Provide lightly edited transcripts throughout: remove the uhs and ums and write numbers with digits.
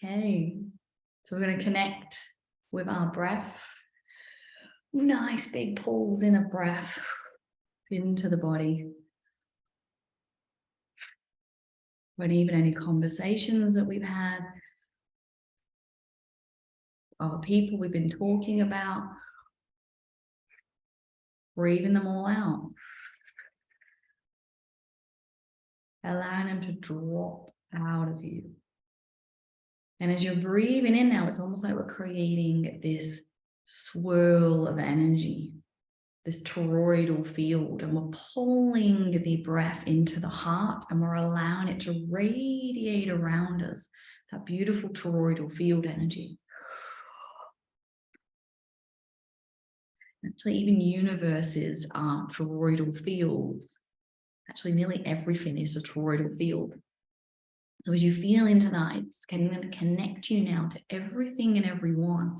Okay, so we're going to connect with our breath. Nice big pulls in of breath into the body. When even any conversations that we've had, other people we've been talking about, breathing them all out. Allowing them to drop out of you. And as you're breathing in now, it's almost like we're creating this swirl of energy, this toroidal field, and we're pulling the breath into the heart and we're allowing it to radiate around us, that beautiful toroidal field energy. Actually, even universes are toroidal fields. Actually, nearly everything is a toroidal field. So as you feel into that, it's going to connect you now to everything and everyone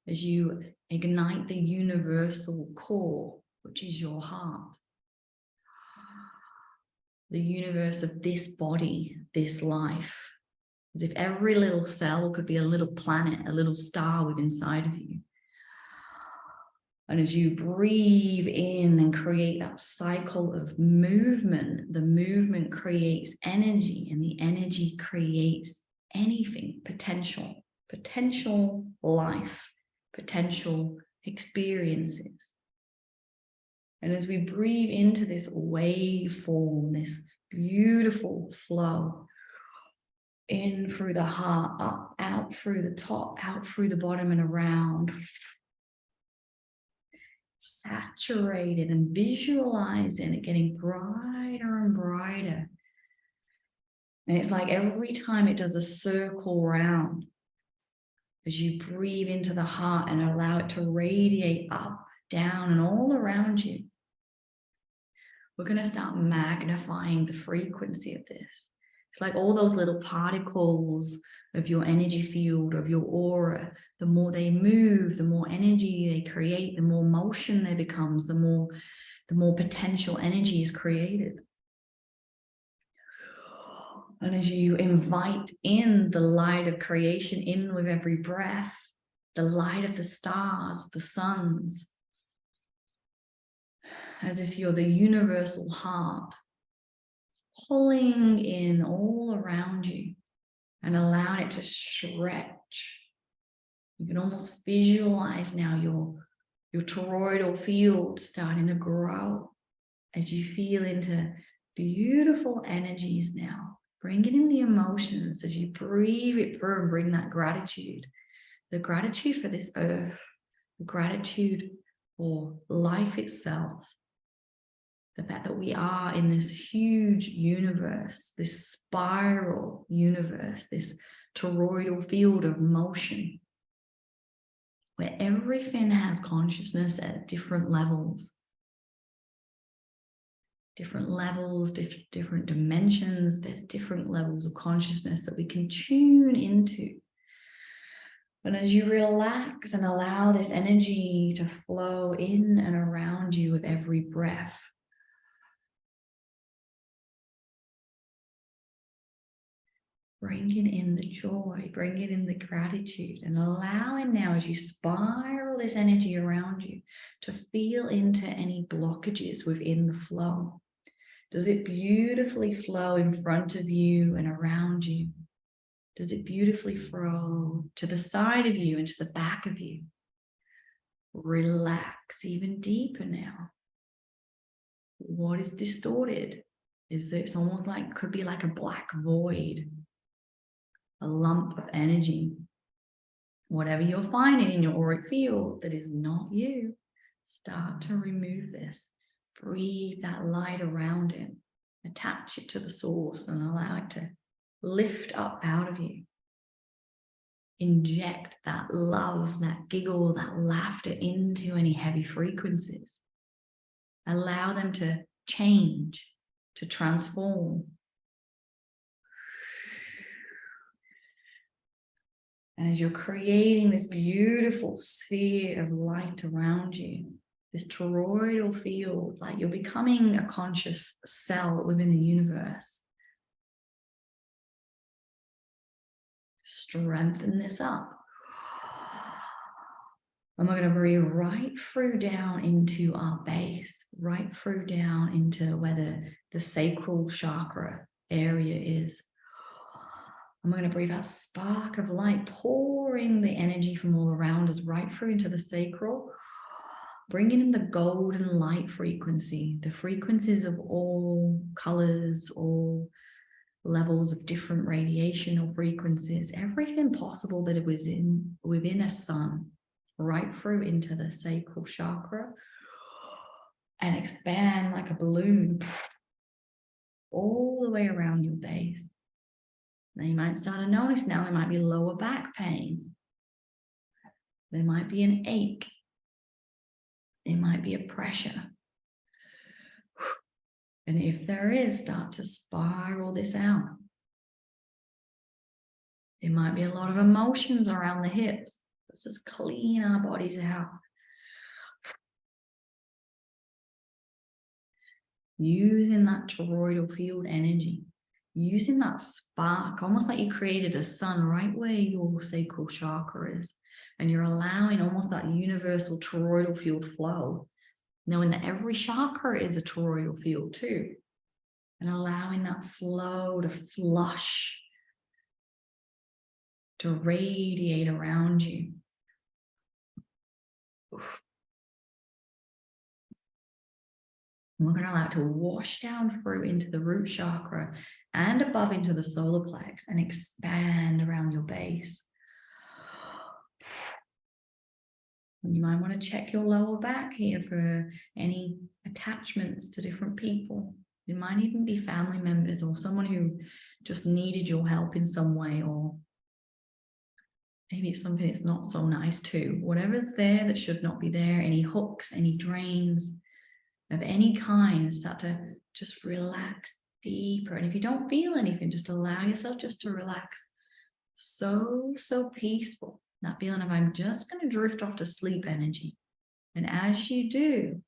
as you ignite the universal core, which is your heart. The universe of this body, this life. As if every little cell could be a little planet, a little star within inside of you. And as you breathe in and create that cycle of movement, the movement creates energy, and the energy creates anything, potential life, potential experiences. And as we breathe into this waveform, this beautiful flow, in through the heart, up, out through the top, out through the bottom and around, saturated and visualizing it getting brighter and brighter. And it's like every time it does a circle round, as you breathe into the heart and allow it to radiate up, down, and all around you, we're going to start magnifying the frequency of this. It's like all those little particles of your energy field, of your aura, the more they move, the more energy they create, the more motion there becomes, the more potential energy is created. And as you invite in the light of creation in with every breath, the light of the stars, the suns, as if you're the universal heart, pulling in all around you and allowing it to stretch. You can almost visualize now your toroidal field starting to grow as you feel into beautiful energies now. Bring it in the emotions as you breathe it through and bring that gratitude. The gratitude for this earth, the gratitude for life itself. The fact that we are in this huge universe, this spiral universe, this toroidal field of motion, where everything has consciousness at different levels. Different levels, different dimensions. There's different levels of consciousness that we can tune into. And as you relax and allow this energy to flow in and around you with every breath, bringing in the joy, bringing in the gratitude, and allowing now as you spiral this energy around you to feel into any blockages within the flow. Does it beautifully flow in front of you and around you? Does it beautifully flow to the side of you and to the back of you? Relax even deeper now. What is distorted is that it's almost like, could be like a black void, a lump of energy. Whatever you're finding in your auric field that is not you, start to remove this. Breathe that light around it. Attach it to the source and allow it to lift up out of you. Inject that love, that giggle, that laughter into any heavy frequencies. Allow them to change, to transform. And as you're creating this beautiful sphere of light around you, this toroidal field, like you're becoming a conscious cell within the universe. strengthen this up. And we're going to breathe right through down into our base, right through down into where the sacral chakra area is. And we're going to breathe that spark of light, pouring the energy from all around us right through into the sacral, bringing in the golden light frequency, the frequencies of all colors, all levels of different radiational frequencies, everything possible that it was within a sun, right through into the sacral chakra, and expand like a balloon all the way around your base. Now you might start to notice now there might be lower back pain. There might be an ache. There might be a pressure. And if there is, start to spiral this out. There might be a lot of emotions around the hips. Let's just clean our bodies out. Using that toroidal field energy, using that spark, almost like you created a sun right where your sacral chakra is, and you're allowing almost that universal toroidal field flow, knowing that every chakra is a toroidal field too, and allowing that flow to flush, to radiate around you. We're going to allow it to wash down through into the root chakra and above into the solar plex and expand around your base. And you might want to check your lower back here for any attachments to different people. It might even be family members or someone who just needed your help in some way, or maybe it's something that's not so nice too. Whatever's there that should not be there, any hooks, any drains of any kind, start to just relax deeper. And if you don't feel anything, just allow yourself just to relax. So peaceful. That feeling of I'm just going to drift off to sleep energy. And as you do,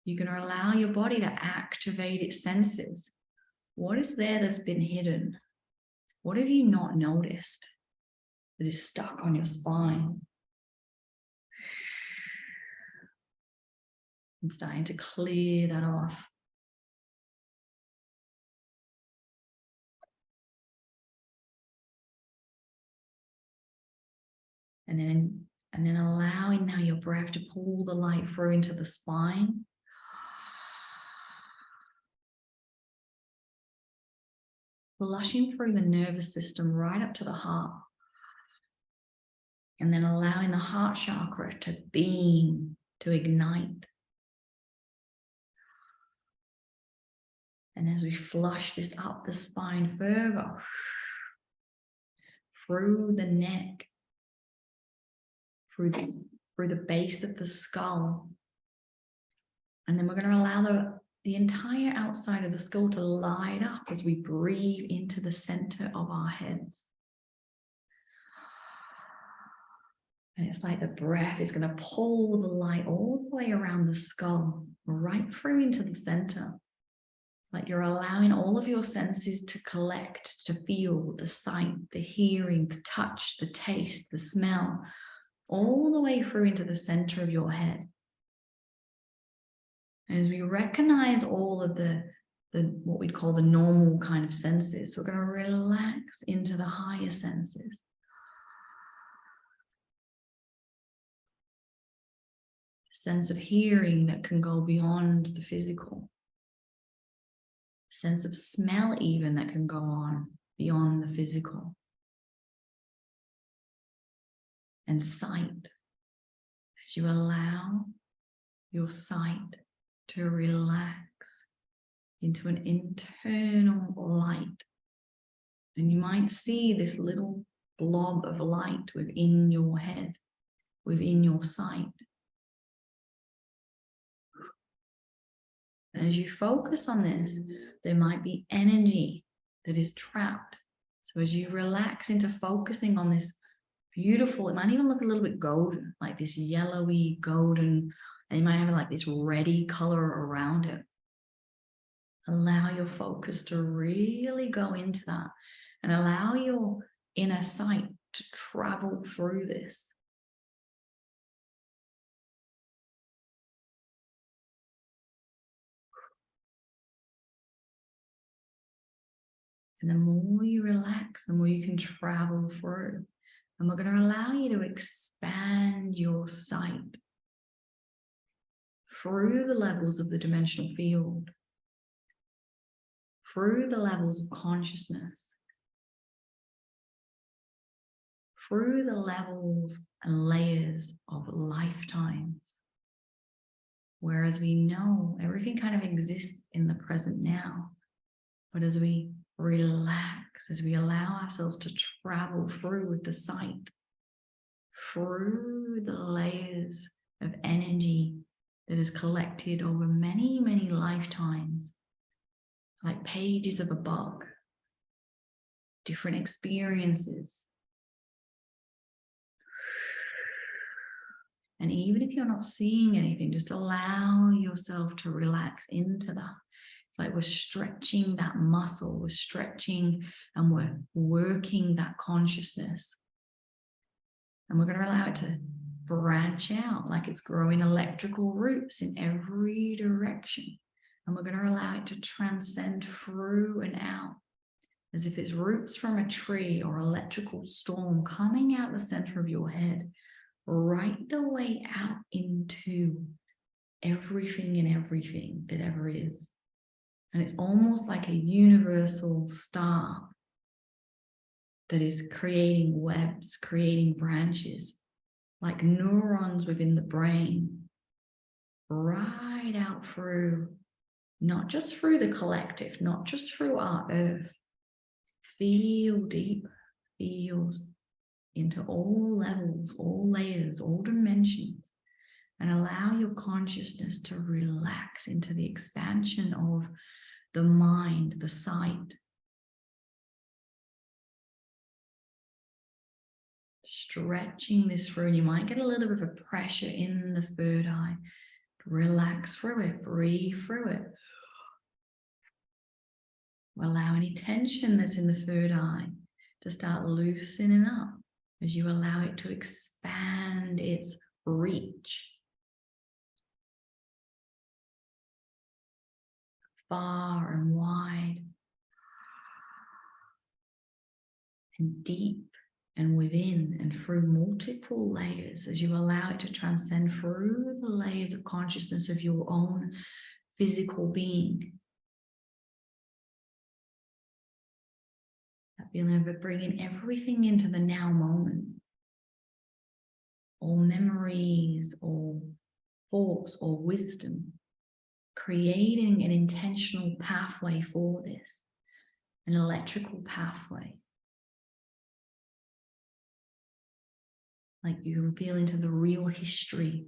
you're going to allow your body to activate its senses. What is there that's been hidden? What have you not noticed that is stuck on your spine? I'm starting to clear that off. And then allowing now your breath to pull the light through into the spine. Flushing through the nervous system right up to the heart. And then allowing the heart chakra to beam, to ignite. And as we flush this up the spine further, through the neck, through the base of the skull. And then we're going to allow the entire outside of the skull to light up as we breathe into the center of our heads. And it's like the breath is going to pull the light all the way around the skull, right through into the center. Like you're allowing all of your senses to collect, to feel the sight, the hearing, the touch, the taste, the smell, all the way through into the center of your head. And as we recognize all of the what we'd call the normal kind of senses, we're going to relax into the higher senses. The sense of hearing that can go beyond the physical. Sense of smell even that can go on beyond the physical. And sight, as you allow your sight to relax into an internal light. And you might see this little blob of light within your head, within your sight. And as you focus on this, there might be energy that is trapped. So as you relax into focusing on this beautiful, it might even look a little bit golden, like this yellowy golden, and you might have like this reddy color around it. Allow your focus to really go into that and allow your inner sight to travel through this. And the more you relax, the more you can travel through. And we're going to allow you to expand your sight through the levels of the dimensional field, through the levels of consciousness, through the levels and layers of lifetimes. Whereas we know everything kind of exists in the present now, but as we relax, as we allow ourselves to travel through with the sight, through the layers of energy that is collected over many, many lifetimes, like pages of a book, different experiences. And even if you're not seeing anything, just allow yourself to relax into that. It's like we're stretching that muscle, we're stretching and we're working that consciousness. And we're going to allow it to branch out like it's growing electrical roots in every direction. And we're going to allow it to transcend through and out, as if it's roots from a tree or electrical storm coming out the center of your head, right the way out into everything and everything that ever is. And it's almost like a universal star that is creating webs, creating branches, like neurons within the brain, right out through, not just through the collective, not just through our earth. Feel deep, feel into all levels, all layers, all dimensions, and allow your consciousness to relax into the expansion of the mind, the sight. Stretching this through, and you might get a little bit of pressure in the third eye. Relax through it, breathe through it. Allow any tension that's in the third eye to start loosening up as you allow it to expand its reach far and wide and deep and within and through multiple layers, as you allow it to transcend through the layers of consciousness of your own physical being. That feeling of it bringing everything into the now moment. All memories, all thoughts, or wisdom. Creating an intentional pathway for this, an electrical pathway. Like you can feel into the real history.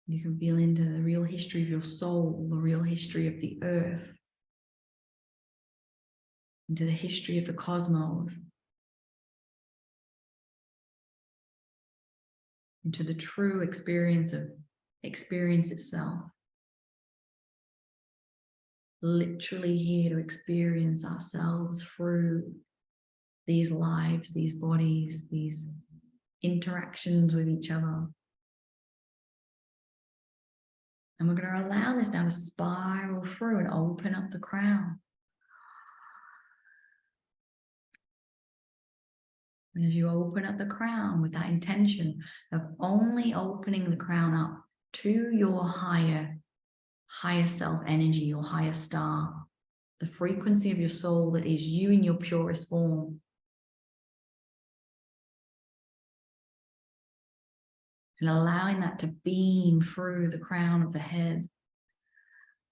You can feel into the real history of your soul, the real history of the earth, into the history of the cosmos, into the true experience of experience itself. Literally here to experience ourselves through these lives, these bodies, these interactions with each other. And we're going to allow this now to spiral through and open up the crown. And as you open up the crown with that intention of only opening the crown up to your higher self energy, your higher star, the frequency of your soul that is you in your purest form. And allowing that to beam through the crown of the head,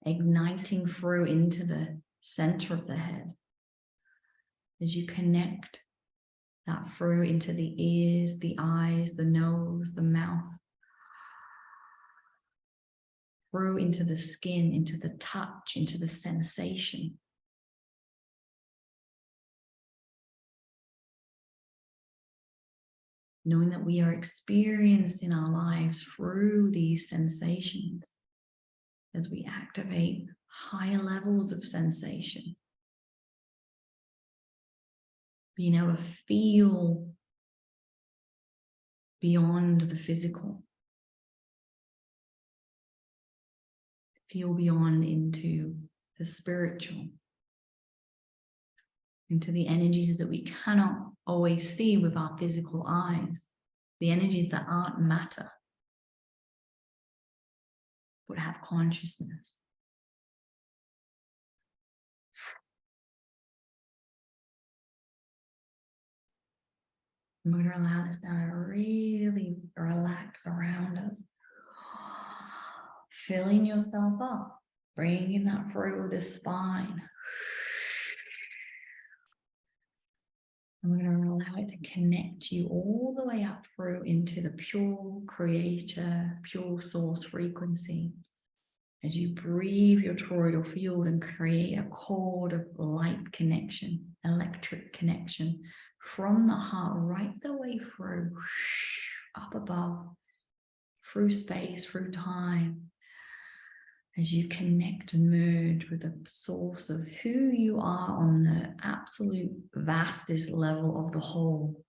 igniting through into the center of the head. As you connect that through into the ears, the eyes, the nose, the mouth, through into the skin, into the touch, into the sensation. Knowing that we are experiencing our lives through these sensations as we activate higher levels of sensation. being able to feel beyond the physical, feel beyond into the spiritual, into the energies that we cannot always see with our physical eyes, the energies that aren't matter, but have consciousness. And we're going to allow this now to really relax around us. Filling yourself up, bringing that through the spine. And we're going to allow it to connect you all the way up through into the pure creator, pure source frequency. As you breathe your toroidal field and create a cord of light connection, electric connection from the heart right the way through, up above, through space, through time, as you connect and merge with the source of who you are on the absolute vastest level of the whole.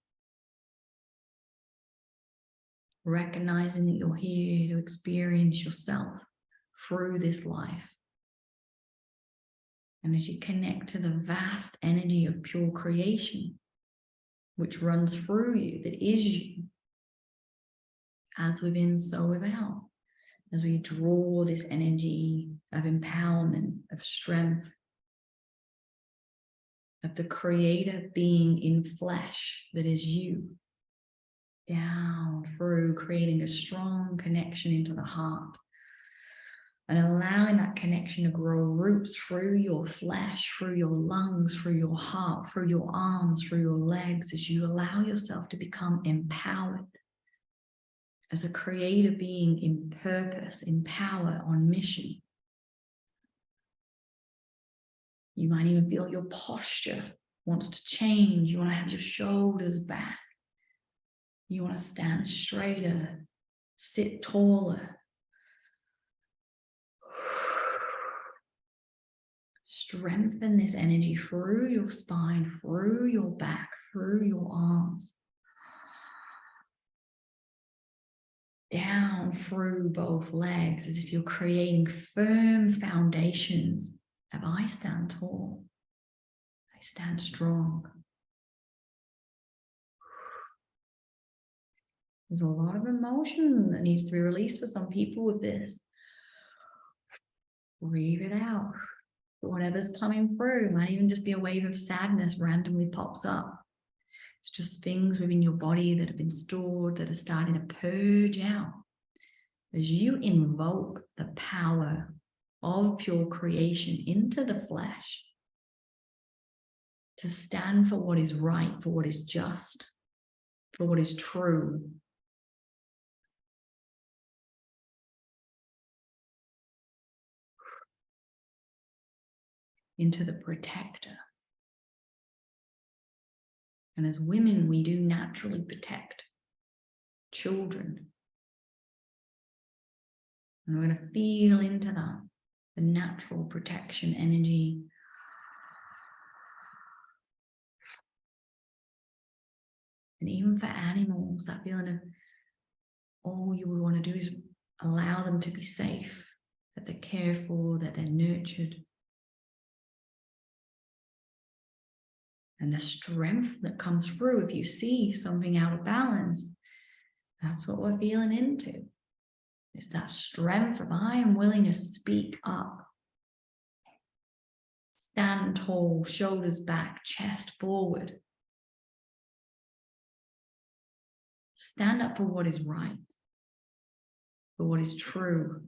Recognizing that you're here to experience yourself through this life. And as you connect to the vast energy of pure creation, which runs through you, that is you, as within, so without, as we draw this energy of empowerment, of strength, of the creator being in flesh that is you, down through, creating a strong connection into the heart, and allowing that connection to grow roots through your flesh, through your lungs, through your heart, through your arms, through your legs, as you allow yourself to become empowered as a creative being in purpose, in power, on mission. You might even feel your posture wants to change. You want to have your shoulders back. You want to stand straighter, sit taller. Strengthen this energy through your spine, through your back, through your arms. Down through both legs, as if you're creating firm foundations of I stand tall, I stand strong. There's a lot of emotion that needs to be released for some people with this. Breathe it out. Whatever's coming through, might even just be a wave of sadness randomly pops up. It's just things within your body that have been stored that are starting to purge out. As you invoke the power of pure creation into the flesh to stand for what is right, for what is just, for what is true. Into the protector. And as women, we do naturally protect children. And we're going to feel into that, the natural protection energy. And even for animals, that feeling of all you would want to do is allow them to be safe, that they're cared for, that they're nurtured. And the strength that comes through if you see something out of balance, that's what we're feeling into. It's that strength of I am willing to speak up. Stand tall, shoulders back, chest forward. Stand up for what is right, for what is true.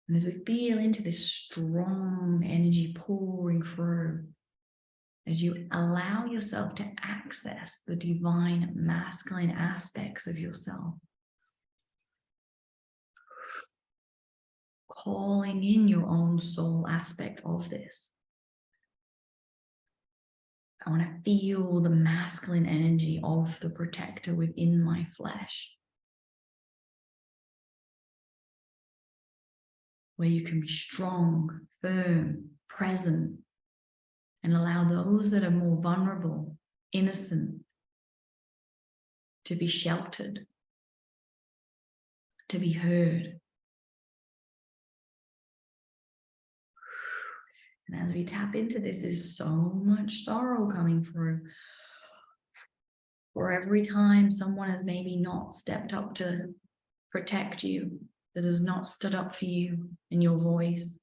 And as we feel into this strong energy pouring through, as you allow yourself to access the divine masculine aspects of yourself, calling in your own soul aspect of this. I want to feel the masculine energy of the protector within my flesh, where you can be strong, firm, present, And allow those that are more vulnerable, innocent, to be sheltered, to be heard. And as we tap into this, there's so much sorrow coming through. For every time someone has maybe not stepped up to protect you, that has not stood up for you and your voice,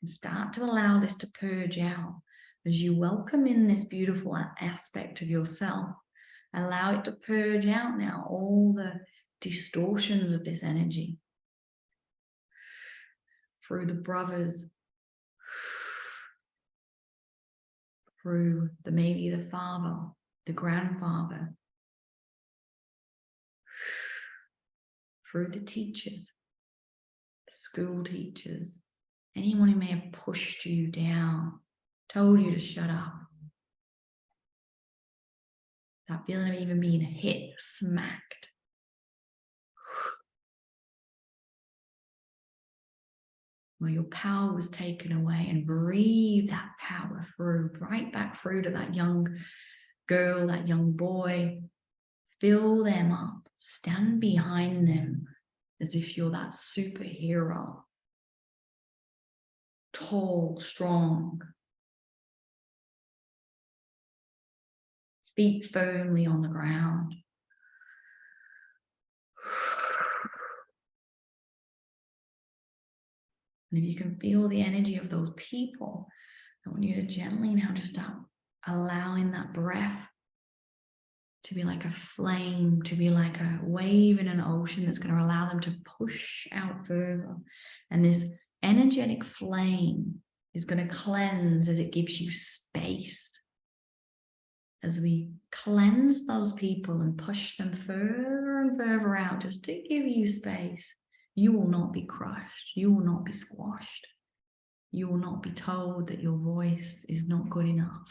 and start to allow this to purge out as you welcome in this beautiful aspect of yourself. Allow it to purge out now all the distortions of this energy through the brothers, through maybe the father, the grandfather, through the teachers, the school teachers, anyone who may have pushed you down, told you to shut up. That feeling of even being hit, smacked. Where your power was taken away, and breathe that power through, right back through to that young girl, that young boy. Fill them up, stand behind them as if you're that superhero. Tall, strong. Feet firmly on the ground. And if you can feel the energy of those people, I want you to gently now just start allowing that breath to be like a flame, to be like a wave in an ocean that's going to allow them to push out further. And this energetic flame is going to cleanse as it gives you space. As we cleanse those people and push them further and further out, just to give you space, you will not be crushed. You will not be squashed. You will not be told that your voice is not good enough.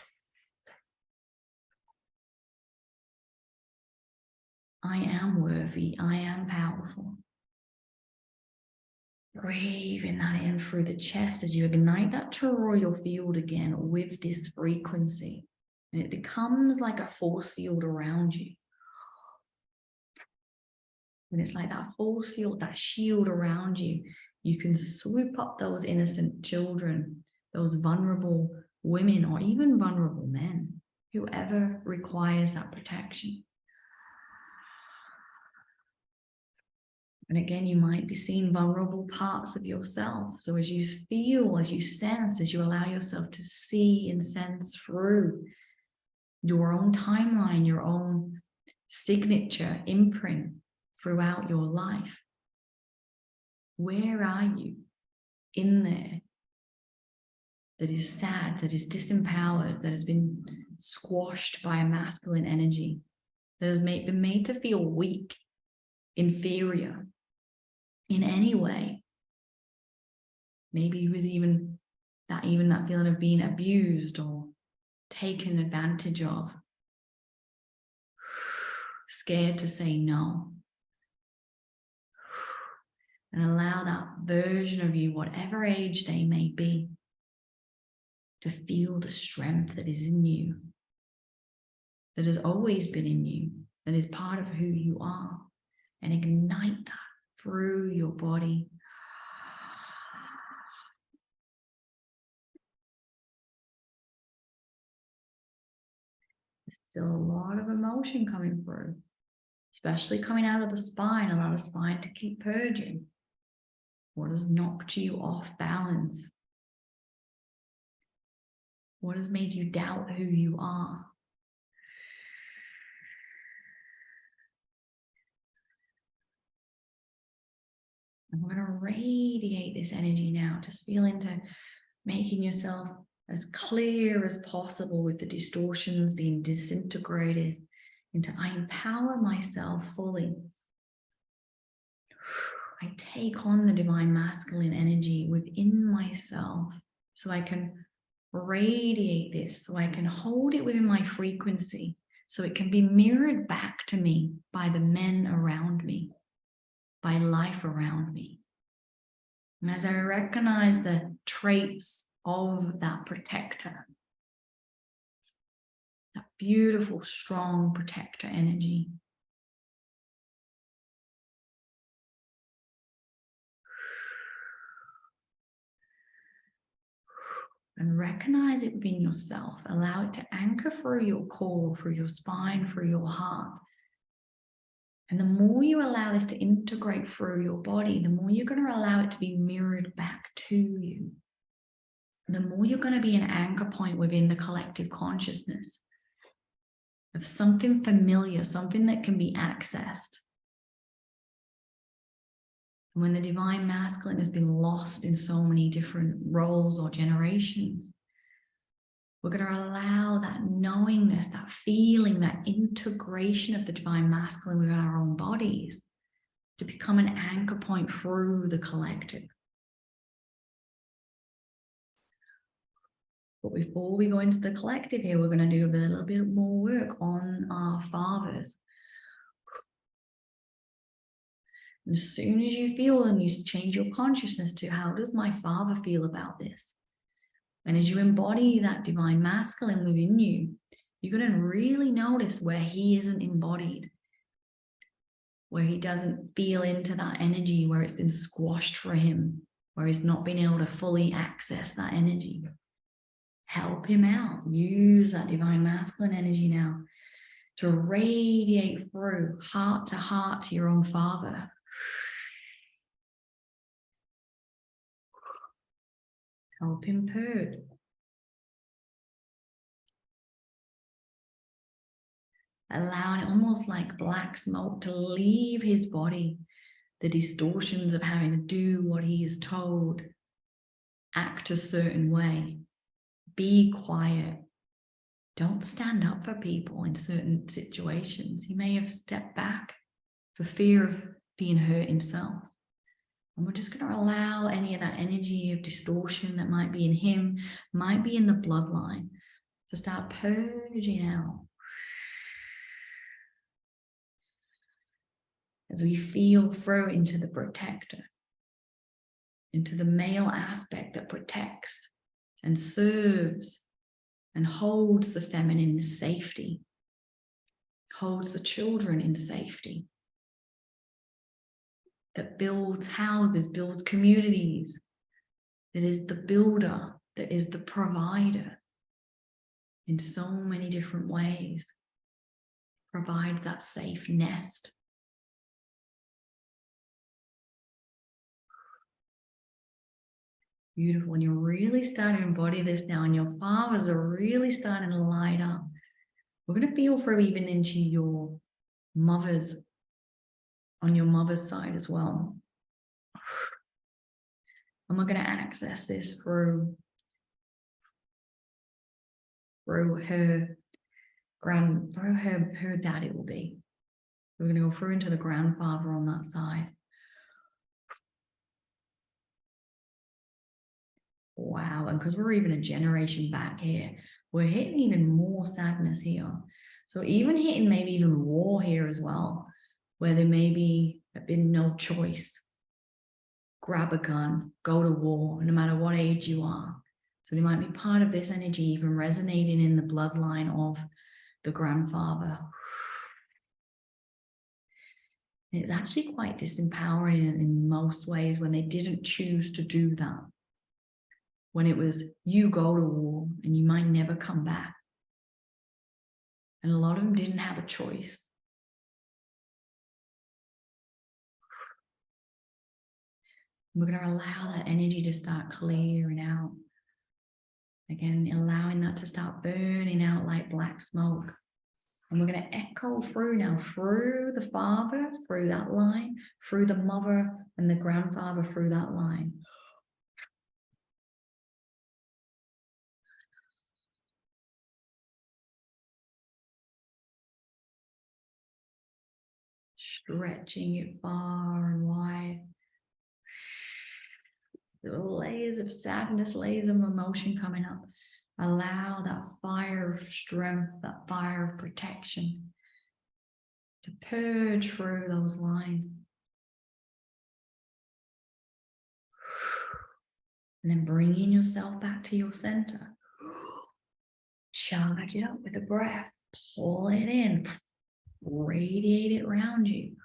I am worthy. I am powerful. Breathing that in through the chest as you ignite that toroidal field again with this frequency. And it becomes like a force field around you. When it's like that force field, that shield around you, you can swoop up those innocent children, those vulnerable women, or even vulnerable men, whoever requires that protection. And again, you might be seeing vulnerable parts of yourself. So as you feel, as you sense, as you allow yourself to see and sense through your own timeline, your own signature imprint throughout your life, where are you in there that is sad, that is disempowered, that has been squashed by a masculine energy, that has been made to feel weak, inferior in any way? Maybe it was even that feeling of being abused or taken advantage of, scared to say no. And allow that version of you, whatever age they may be, to feel the strength that is in you, that has always been in you, that is part of who you are, and ignite that through your body. There's still a lot of emotion coming through, especially coming out of the spine. Allow the spine to keep purging. What has knocked you off balance? What has made you doubt who you are? And we're going to radiate this energy now. Just feel into making yourself as clear as possible with the distortions being disintegrated into I empower myself fully. I take on the divine masculine energy within myself so I can radiate this, so I can hold it within my frequency, so it can be mirrored back to me by the men around me, by life around me. And as I recognize the traits of that protector, that beautiful, strong protector energy. And recognize it within yourself. Allow it to anchor through your core, through your spine, through your heart. And the more you allow this to integrate through your body, the more you're going to allow it to be mirrored back to you. The more you're going to be an anchor point within the collective consciousness of something familiar, something that can be accessed. And when the divine masculine has been lost in so many different roles or generations, we're going to allow that knowingness, that feeling, that integration of the divine masculine within our own bodies to become an anchor point through the collective. But before we go into the collective here, we're going to do a little bit more work on our fathers. And as soon as you feel and you change your consciousness to how does my father feel about this? And as you embody that divine masculine within you, you're going to really notice where he isn't embodied, where he doesn't feel into that energy, where it's been squashed for him, where he's not been able to fully access that energy. Help him out. Use that divine masculine energy now to radiate through heart to your own father. Help him purge. Allowing it almost like black smoke to leave his body, the distortions of having to do what he is told, act a certain way, be quiet, don't stand up for people in certain situations. He may have stepped back for fear of being hurt himself. And we're just going to allow any of that energy of distortion that might be in him, might be in the bloodline, to start purging out. As we feel through into the protector, into the male aspect that protects and serves and holds the feminine in safety, holds the children in safety, that builds houses, builds communities, that is the builder, that is the provider in so many different ways, provides that safe nest. Beautiful. When you're really starting to embody this now and your fathers are really starting to light up, we're going to feel through even into your mothers, on your mother's side as well. And we're going to access this through her dad it will be. We're going to go through into the grandfather on that side. Wow, and because we're even a generation back here, we're hitting even more sadness here. So even hitting maybe even war here as well, where there maybe have been no choice. Grab a gun, go to war, no matter what age you are. So there might be part of this energy even resonating in the bloodline of the grandfather. And it's actually quite disempowering in most ways when they didn't choose to do that. When it was, you go to war and you might never come back. And a lot of them didn't have a choice. We're going to allow that energy to start clearing out. Again, allowing that to start burning out like black smoke. And we're going to echo through now, through the father, through that line, through the mother and the grandfather, through that line. Stretching it far and wide. Little layers of sadness, layers of emotion coming up. Allow that fire of strength, that fire of protection to purge through those lines. And then bringing yourself back to your center. Charge it up with a breath. Pull it in. Radiate it around you.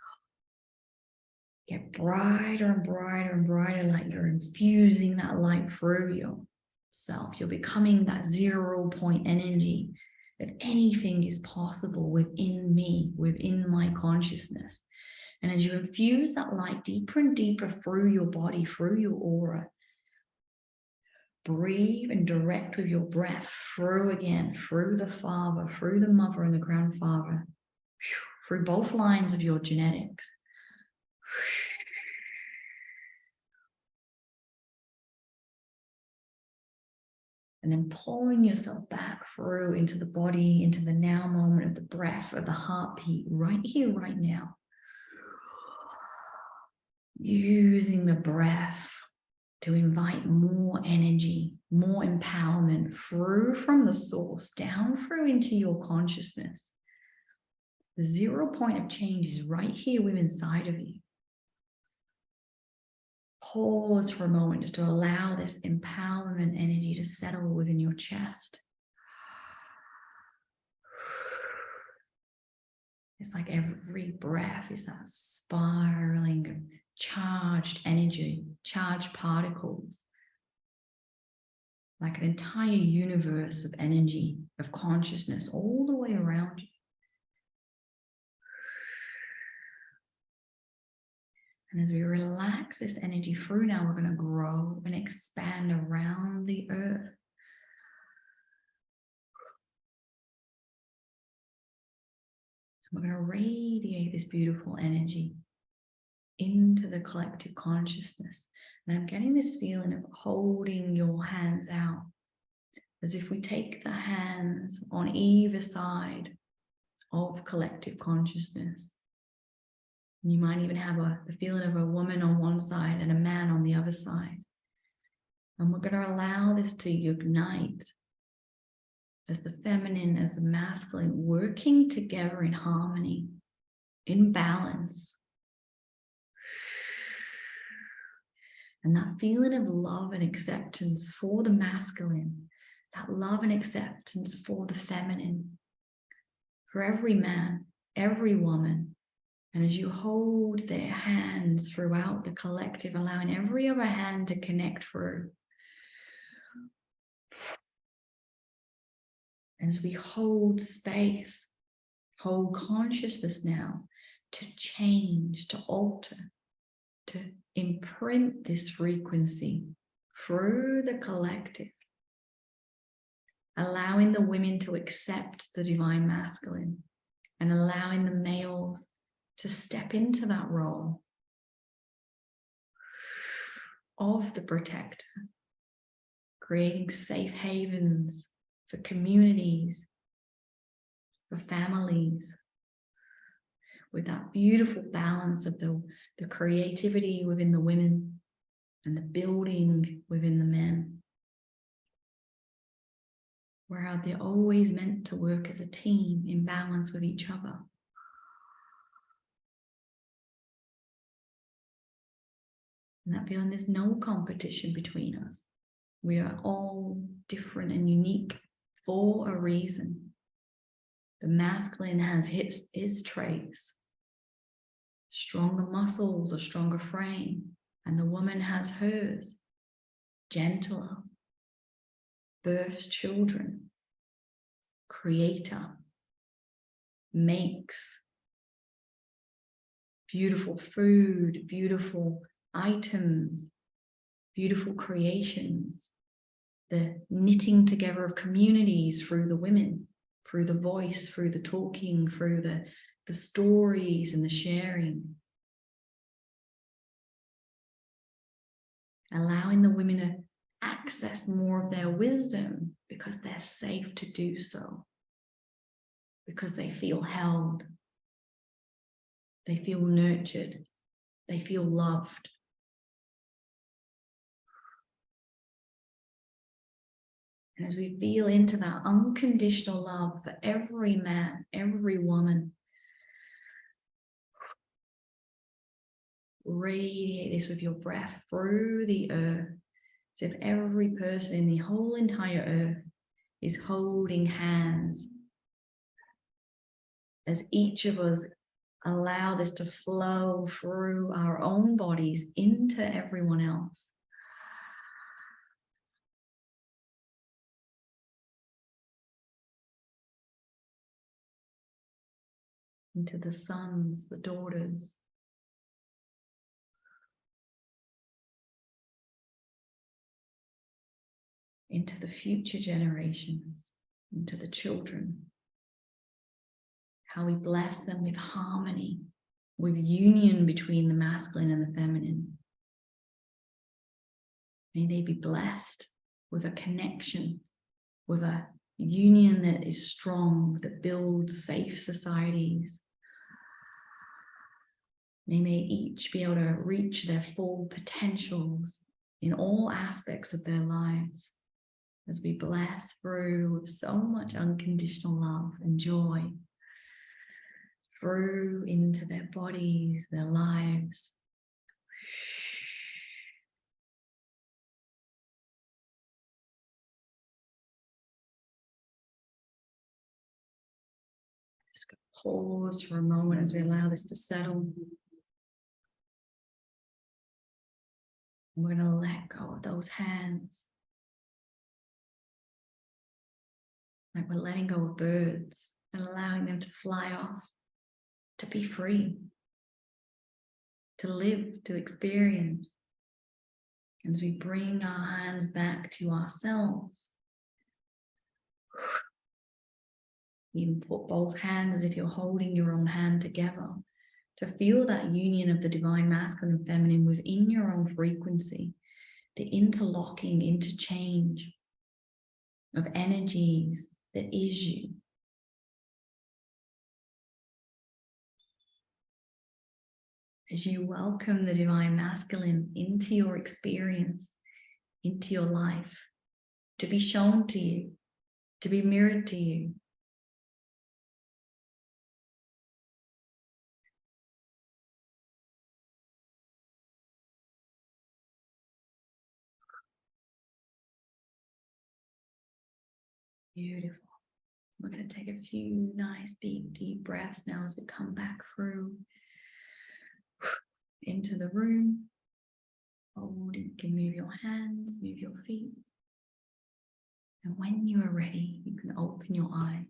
Get brighter and brighter and brighter, like you're infusing that light through yourself. You're becoming that 0 point energy, that anything is possible within me, within my consciousness. And as you infuse that light deeper and deeper through your body, through your aura, breathe and direct with your breath through again, through the father, through the mother and the grandfather, through both lines of your genetics. And then pulling yourself back through into the body, into the now moment of the breath, of the heartbeat, right here, right now. Using the breath to invite more energy, more empowerment through from the source, down through into your consciousness. The 0 point of change is right here within inside of you. Pause for a moment just to allow this empowerment energy to settle within your chest. It's like every breath is that spiraling of charged energy, charged particles, like an entire universe of energy, of consciousness all the way around you. And as we relax this energy through now, we're going to grow and expand around the earth. We're going to radiate this beautiful energy into the collective consciousness. And I'm getting this feeling of holding your hands out, as if we take the hands on either side of collective consciousness. And you might even have the feeling of a woman on one side and a man on the other side. And we're going to allow this to unite as the feminine, as the masculine, working together in harmony, in balance. And that feeling of love and acceptance for the masculine, that love and acceptance for the feminine, for every man, every woman. And as you hold their hands throughout the collective, allowing every other hand to connect through. As we hold space, hold consciousness now to change, to alter, to imprint this frequency through the collective, allowing the women to accept the divine masculine and allowing the males to step into that role of the protector, creating safe havens for communities, for families, with that beautiful balance of the creativity within the women and the building within the men, where they're always meant to work as a team in balance with each other. And that feeling there's no competition between us. We are all different and unique for a reason. The masculine has his traits, stronger muscles, a stronger frame, and the woman has hers, gentler, births children, creator, makes beautiful food, beautiful items, beautiful creations, the knitting together of communities through the women, through the voice, through the talking, through the stories and the sharing. Allowing the women to access more of their wisdom because they're safe to do so, because they feel held, they feel nurtured, they feel loved. And as we feel into that unconditional love for every man, every woman, radiate this with your breath through the earth, as if every person in the whole entire earth is holding hands as each of us allow this to flow through our own bodies into everyone else. Into the sons, the daughters, into the future generations, into the children. How we bless them with harmony, with union between the masculine and the feminine. May they be blessed with a connection, with a union that is strong, that builds safe societies. May they each be able to reach their full potentials in all aspects of their lives, as we bless through with so much unconditional love and joy, through into their bodies, their lives. Just pause for a moment as we allow this to settle. We're going to let go of those hands. Like we're letting go of birds and allowing them to fly off, to be free, to live, to experience. As we bring our hands back to ourselves, you put both hands as if you're holding your own hand together, to feel that union of the divine masculine and feminine within your own frequency, the interlocking, interchange of energies that is you. As you welcome the divine masculine into your experience, into your life, to be shown to you, to be mirrored to you. Beautiful. We're going to take a few nice, big, deep breaths now as we come back through into the room. Hold, you can move your hands, move your feet. And when you are ready, you can open your eyes.